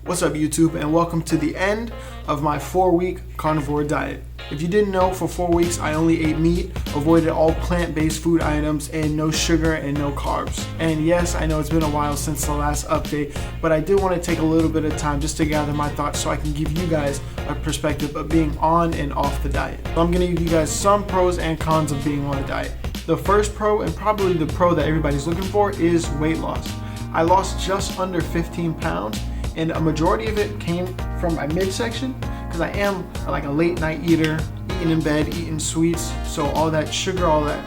What's up YouTube, and welcome to the end of my 4-week carnivore diet. If you didn't know, for 4 weeks I only ate meat, avoided all plant-based food items, and no sugar and no carbs. And yes, I know it's been a while since the last update, but I did want to take a little bit of time just to gather my thoughts so I can give you guys a perspective of being on and off the diet. So I'm going to give you guys some pros and cons of being on a diet. The first pro, and probably the pro that everybody's looking for, is weight loss. I lost just under 15 pounds. And a majority of it came from my midsection because I am like a late night eater, eating in bed, eating sweets. So all that sugar, all that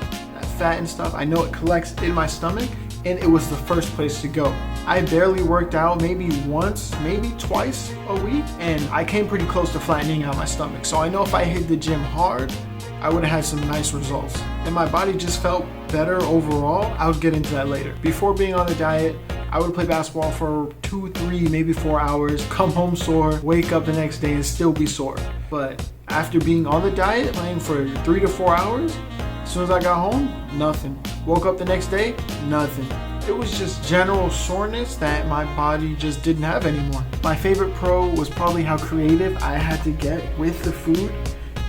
fat and stuff, I know it collects in my stomach, and it was the first place to go. I barely worked out, maybe once, maybe twice a week, and I came pretty close to flattening out my stomach. So I know if I hit the gym hard, I would have had some nice results. And my body just felt better overall. I'll get into that later. Before being on the diet, I would play basketball for 2, 3, maybe 4 hours, come home sore, wake up the next day and still be sore. But after being on the diet, playing for 3 to 4 hours, as soon as I got home, nothing. Woke up the next day, nothing. It was just general soreness that my body just didn't have anymore. My favorite pro was probably how creative I had to get with the food,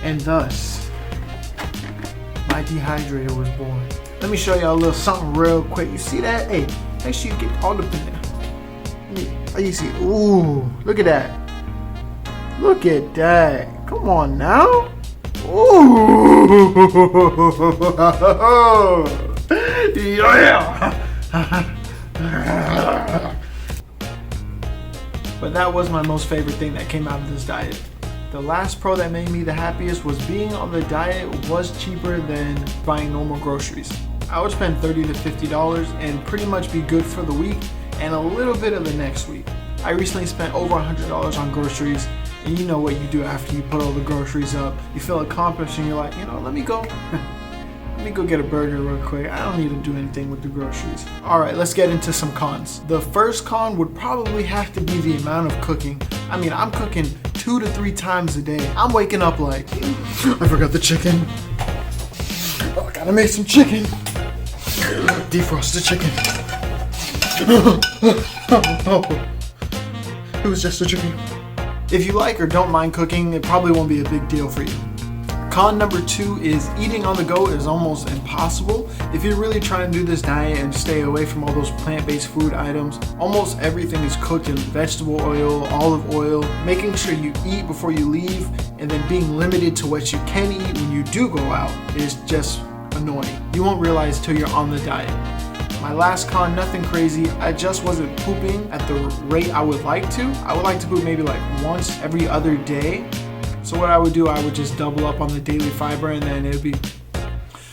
and thus, my dehydrator was born. Let me show y'all a little something real quick. You see that? Hey, make sure you get all up in there. You see? Ooh, look at that. Look at that. Come on now. Ooh. Yeah. But that was my most favorite thing that came out of this diet. The last pro that made me the happiest was being on the diet was cheaper than buying normal groceries. I would spend $30 to $50 and pretty much be good for the week and a little bit of the next week. I recently spent over $100 on groceries, and you know what you do after you put all the groceries up. You feel accomplished and you're like, you know, let me go get a burger real quick. I don't need to do anything with the groceries. All right, let's get into some cons. The first con would probably have to be the amount of cooking. I mean, I'm cooking 2 to 3 times a day. I'm waking up like, I forgot the chicken. Oh, I gotta make some chicken. Defrost the chicken. It was just a chicken. If you like or don't mind cooking, it probably won't be a big deal for you. Con number 2 is eating on the go is almost impossible. If you're really trying to do this diet and stay away from all those plant-based food items, almost everything is cooked in vegetable oil, olive oil. Making sure you eat before you leave, and then being limited to what you can eat when you do go out is just annoying. You won't realize till you're on the diet. My last con, nothing crazy. I just wasn't pooping at the rate I would like to. I would like to poop maybe like once every other day. So what I would do, I would just double up on the daily fiber, and then it'd be.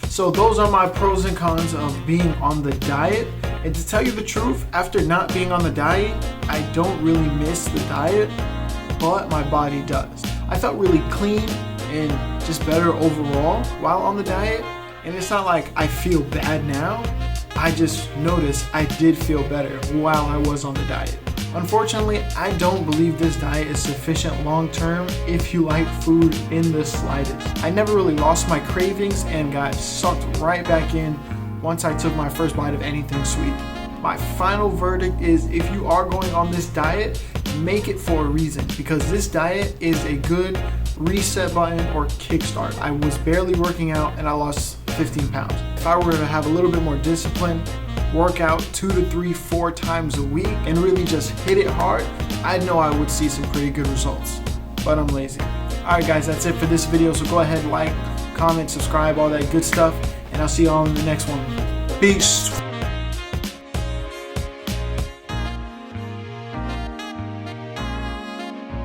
So those are my pros and cons of being on the diet. And to tell you the truth, after not being on the diet, I don't really miss the diet, but my body does. I felt really clean and just better overall while on the diet. And it's not like I feel bad now. I just noticed I did feel better while I was on the diet. Unfortunately, I don't believe this diet is sufficient long term if you like food in the slightest. I never really lost my cravings and got sucked right back in once I took my first bite of anything sweet. My final verdict is, if you are going on this diet, make it for a reason, because this diet is a good reset button or kickstart. I was barely working out and I lost 15 pounds. If I were to have a little bit more discipline, work out 2 to 3, 4 times a week, and really just hit it hard, I know I would see some pretty good results, but I'm lazy. Alright guys, that's it for this video, so go ahead, like, comment, subscribe, all that good stuff, and I'll see you all in the next one. Peace!